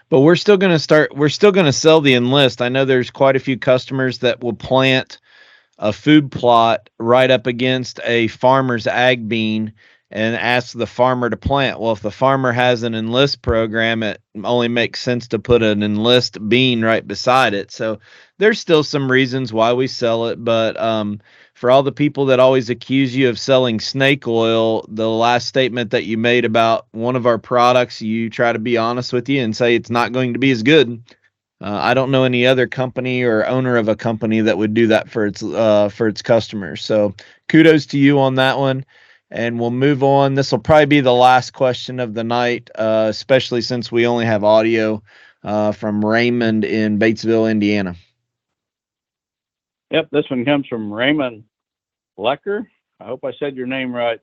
But we're still going to sell the Enlist. I know there's quite a few customers that will plant a food plot right up against a farmer's ag bean and ask the farmer to plant. Well, if the farmer has an Enlist program, it only makes sense to put an Enlist bean right beside it. So there's still some reasons why we sell it. But for all the people that always accuse you of selling snake oil, the last statement that you made about one of our products, you try to be honest with you and say it's not going to be as good. I don't know any other company or owner of a company that would do that for its customers. So kudos to you on that one. And we'll move on. This will probably be the last question of the night, especially since we only have audio from Raymond in Batesville, Indiana. Yep, this one comes from Raymond Lecker. I hope I said your name right,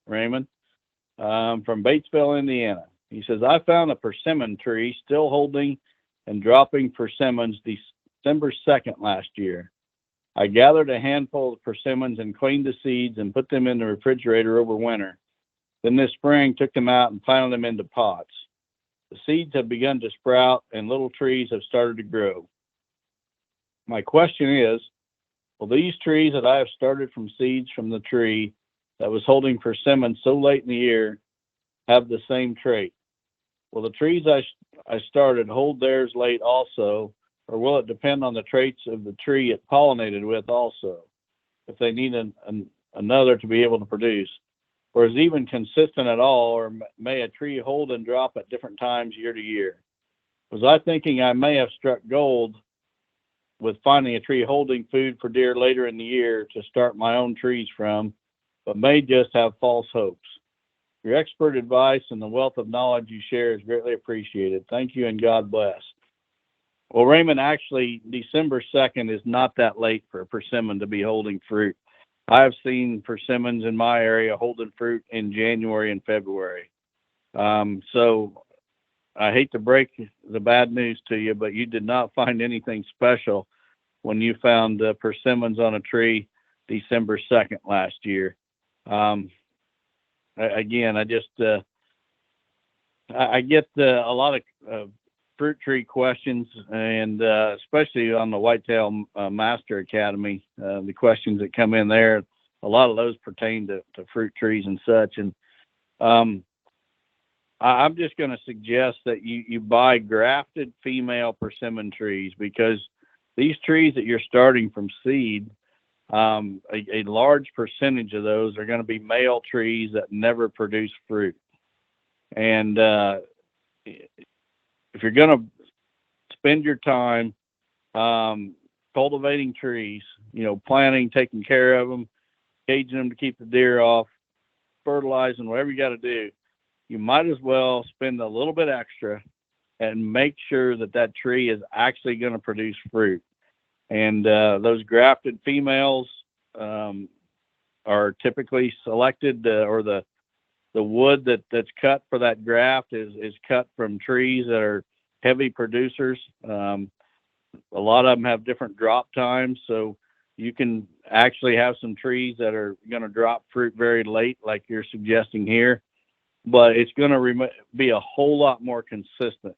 Raymond, from Batesville, Indiana. He says, I found a persimmon tree still holding and dropping persimmons December 2nd last year. I gathered a handful of persimmons and cleaned the seeds and put them in the refrigerator over winter. Then this spring took them out and planted them into pots. The seeds have begun to sprout and little trees have started to grow. My question is, will these trees that I have started from seeds from the tree that was holding persimmons so late in the year have the same trait? Will the trees I started hold theirs late also, or will it depend on the traits of the tree it pollinated with also, if they need another to be able to produce? Or is it even consistent at all, or may a tree hold and drop at different times year to year? Was I thinking I may have struck gold with finding a tree holding food for deer later in the year to start my own trees from, but may just have false hopes? Your expert advice and the wealth of knowledge you share is greatly appreciated. Thank you and God bless. Well, Raymond, actually, December 2nd is not that late for a persimmon to be holding fruit. I've seen persimmons in my area holding fruit in January and February. So I hate to break the bad news to you, but you did not find anything special when you found persimmons on a tree December 2nd last year. Again, I get a lot of fruit tree questions, and especially on the Whitetail Master Academy, the questions that come in there, a lot of those pertain to fruit trees and such. And I'm just going to suggest that you buy grafted female persimmon trees, because these trees that you're starting from seed, a large percentage of those are going to be male trees that never produce fruit. And if you're going to spend your time cultivating trees, planting, taking care of them, caging them to keep the deer off, fertilizing, whatever you got to do, you might as well spend a little bit extra and make sure that tree is actually going to produce fruit. And those grafted females are typically selected, or the wood that's cut for that graft is cut from trees that are heavy producers. A lot of them have different drop times, so you can actually have some trees that are going to drop fruit very late, like you're suggesting here, but it's going to be a whole lot more consistent.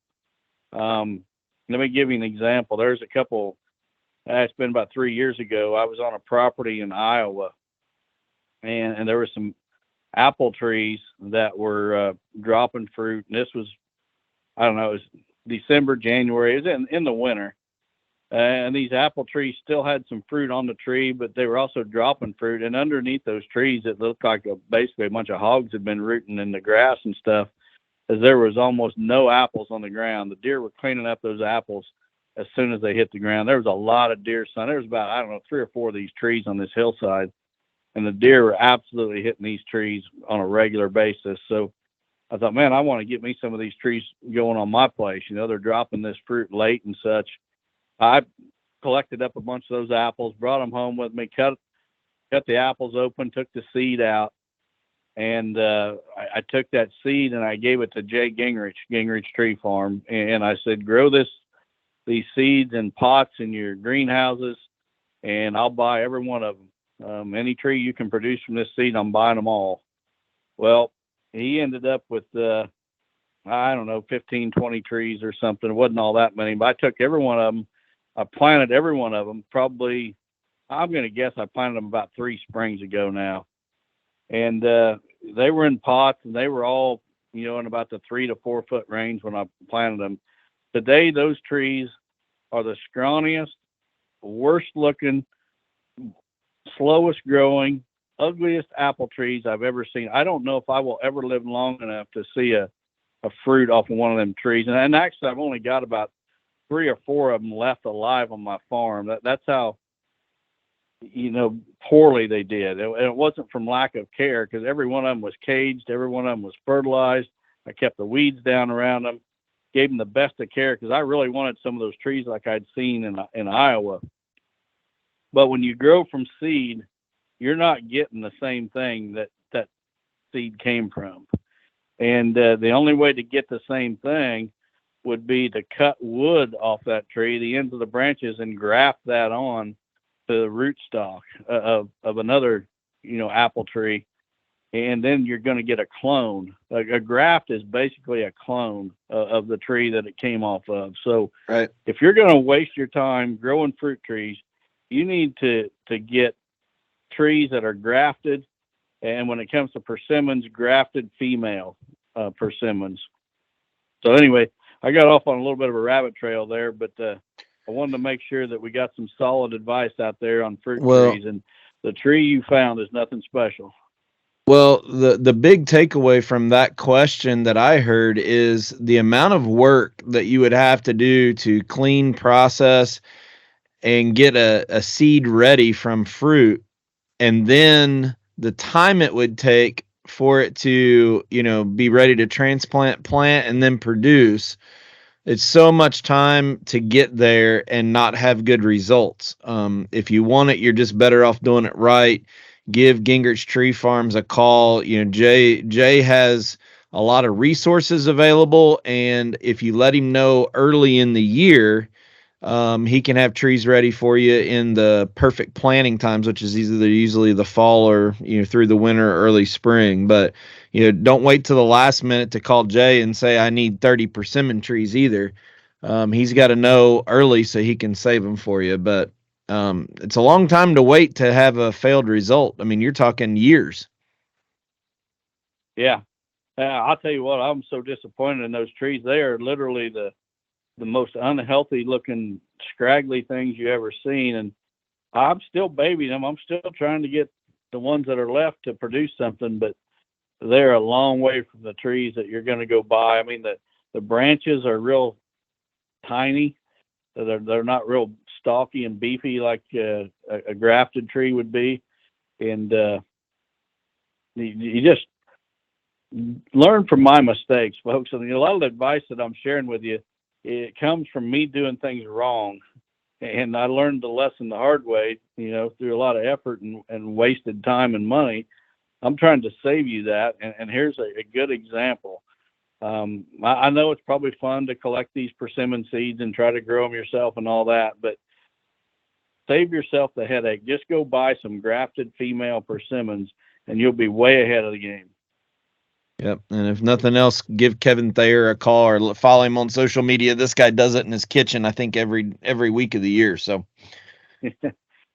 Let me give you an example. There's a couple. It's been about 3 years ago. I was on a property in Iowa, and there were some apple trees that were dropping fruit. And this was, I don't know, it was December, January. It was in the winter. And these apple trees still had some fruit on the tree, but they were also dropping fruit. And underneath those trees, it looked like basically a bunch of hogs had been rooting in the grass and stuff, as there was almost no apples on the ground. The deer were cleaning up those apples as soon as they hit the ground. There was a lot of deer sun. There was about, I don't know, 3 or 4 of these trees on this hillside, and the deer were absolutely hitting these trees on a regular basis. So I thought, man, I want to get me some of these trees going on my place. They're dropping this fruit late and such. I collected up a bunch of those apples, brought them home with me, cut the apples open, took the seed out, and I took that seed and I gave it to Jay Gingrich Tree Farm, and I said, grow these seeds in pots in your greenhouses, and I'll buy every one of them. Any tree you can produce from this seed, I'm buying them all. Well, he ended up with, 15, 20 trees or something. It wasn't all that many, but I took every one of them. I planted every one of them. Probably, I'm going to guess I planted them about 3 springs ago now. And they were in pots, and they were all, in about the 3 to 4 foot range when I planted them. Today, those trees are the scrawniest, worst looking, slowest growing, ugliest apple trees I've ever seen. I don't know if I will ever live long enough to see a fruit off of one of them trees. And actually, I've only got about 3 or 4 of them left alive on my farm. That's how, poorly they did. It wasn't from lack of care, because every one of them was caged. Every one of them was fertilized. I kept the weeds down around them, gave them the best of care, because I really wanted some of those trees like I'd seen in Iowa. But when you grow from seed, you're not getting the same thing that seed came from. And the only way to get the same thing would be to cut wood off that tree, the ends of the branches, and graft that on to the rootstock of another, apple tree. And then you're going to get a clone. A graft is basically a clone of the tree that it came off of. So Right. if you're going to waste your time growing fruit trees, you need to get trees that are grafted. And when it comes to persimmons, grafted female persimmons. So anyway, I got off on a little bit of a rabbit trail there, but I wanted to make sure that we got some solid advice out there on fruit trees. And the tree you found is nothing special. Well, the big takeaway from that question that I heard is the amount of work that you would have to do to clean, process, and get a seed ready from fruit, and then the time it would take for it to, be ready to transplant, plant, and then produce. It's so much time to get there and not have good results. If you want it, you're just better off doing it right. Give Gingrich Tree Farms a call. Jay has a lot of resources available, and if you let him know early in the year, he can have trees ready for you in the perfect planting times, which is usually the fall or through the winter or early spring. But don't wait till the last minute to call Jay and say I need 30 persimmon trees either. He's got to know early so he can save them for you. But it's a long time to wait to have a failed result. I mean, you're talking years. Yeah, I'll tell you what, I'm so disappointed in those trees. They are literally the most unhealthy looking scraggly things you ever seen. And I'm still babying them. I'm still trying to get the ones that are left to produce something, but they're a long way from the trees that you're going to go buy. I mean, the branches are real tiny. They're not real stalky and beefy like a grafted tree would be. And you just learn from my mistakes, folks. And a lot of the advice that I'm sharing with you, it comes from me doing things wrong. And I learned the lesson the hard way, through a lot of effort and wasted time and money. I'm trying to save you that. And here's a good example. I know it's probably fun to collect these persimmon seeds and try to grow them yourself and all that, but save yourself the headache. Just go buy some grafted female persimmons and you'll be way ahead of the game. Yep. And if nothing else, give Kevin Thayer a call or follow him on social media. This guy does it in his kitchen, I think every week of the year. So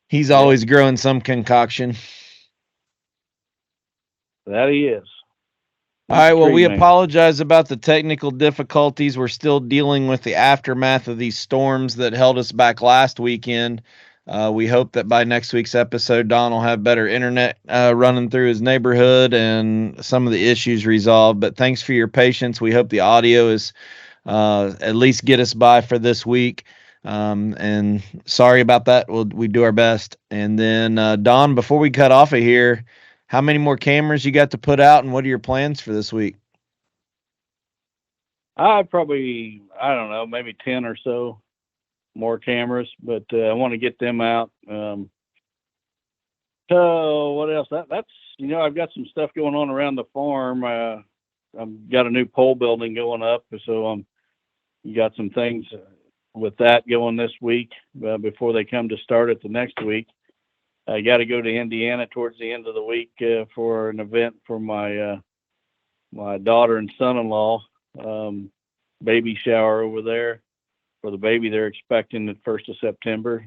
he's always growing some concoction. That he is. All right. Well, we apologize about the technical difficulties. We're still dealing with the aftermath of these storms that held us back last weekend. We hope that by next week's episode, Don will have better internet running through his neighborhood and some of the issues resolved. But thanks for your patience. We hope the audio is at least get us by for this week. And sorry about that. We do our best. And then, Don, before we cut off of here, how many more cameras you got to put out, and what are your plans for this week? I don't know, maybe 10 or so more cameras, but I want to get them out. So what else? That's I've got some stuff going on around the farm. I've got a new pole building going up, so got some things with that going this week before they come to start it the next week. I got to go to Indiana towards the end of the week for an event for my my daughter and son-in-law baby shower over there for the baby they're expecting the 1st of September.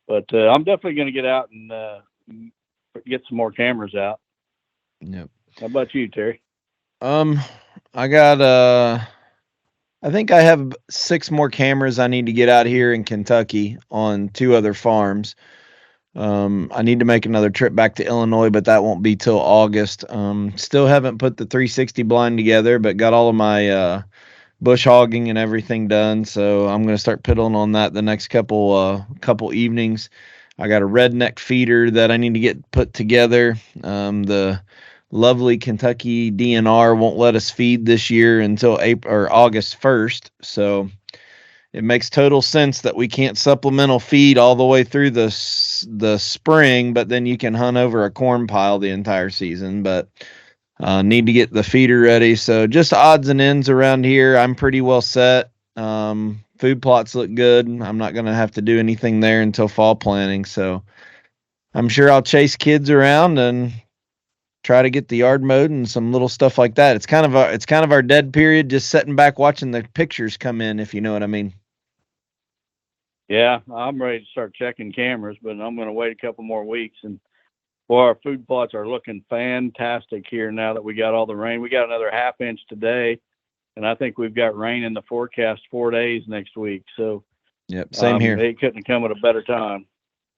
But I'm definitely going to get out and get some more cameras out. Yep. How about you, Terry? I got I think I have 6 more cameras I need to get out here in Kentucky on 2 other farms. I need to make another trip back to Illinois, but that won't be till August. Still haven't put the 360 blind together, but got all of my bush hogging and everything done. So I'm going to start piddling on that the next couple evenings. I got a redneck feeder that I need to get put together. The lovely Kentucky DNR won't let us feed this year until August 1st. So it makes total sense that we can't supplemental feed all the way through the spring, but then you can hunt over a corn pile the entire season. But need to get the feeder ready. So just odds and ends around here. I'm pretty well set. Food plots look good. I'm not going to have to do anything there until fall planting. So I'm sure I'll chase kids around and try to get the yard mowed and some little stuff like that. It's kind of our dead period, just sitting back watching the pictures come in, if you know what I mean. Yeah, I'm ready to start checking cameras, but I'm going to wait a couple more weeks. And boy, our food plots are looking fantastic here now that we got all the rain. We got another ½ inch today, and I think we've got rain in the forecast 4 days next week. So, yep, same here. It couldn't have come at a better time.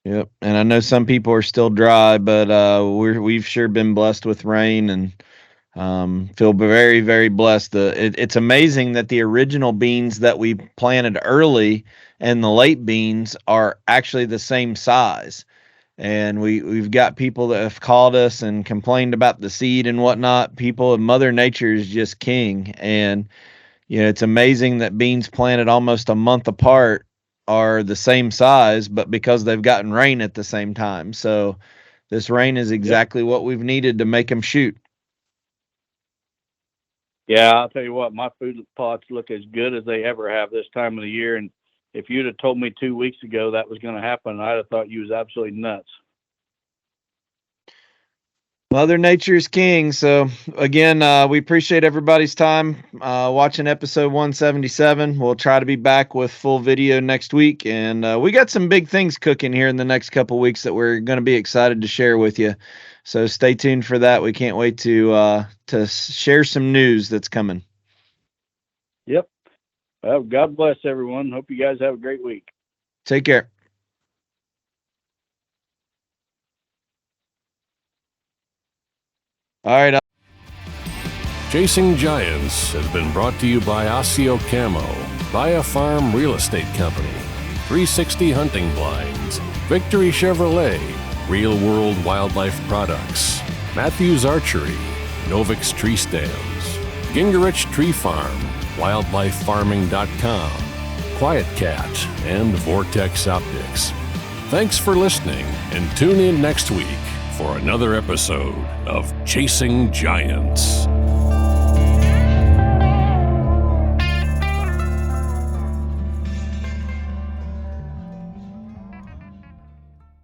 Yep, and I know some people are still dry, but we've sure been blessed with rain and feel very, very blessed. It's amazing that the original beans that we planted early and the late beans are actually the same size. And we've got people that have called us and complained about the seed and whatnot. Mother Nature is just king. And, it's amazing that beans planted almost a month apart are the same size, but because they've gotten rain at the same time. So this rain is exactly what we've needed to make them shoot. Yeah, I'll tell you what, my food plots look as good as they ever have this time of the year. And if you'd have told me 2 weeks ago that was going to happen, I'd have thought you was absolutely nuts. Mother Nature is king. So again, we appreciate everybody's time watching episode 177. We'll try to be back with full video next week. And we got some big things cooking here in the next couple of weeks that we're going to be excited to share with you. So stay tuned for that. We can't wait to share some news that's coming. Yep. Well, God bless everyone. Hope you guys have a great week. Take care. All right. Chasing Giants has been brought to you by Osseo Camo, Via Farm Real Estate Company, 360 Hunting Blinds, Victory Chevrolet, Real World Wildlife Products, Matthews Archery, Novix Tree Stands, Gingerich Tree Farm, WildlifeFarming.com, Quiet Cat, and Vortex Optics. Thanks for listening, and tune in next week for another episode of Chasing Giants.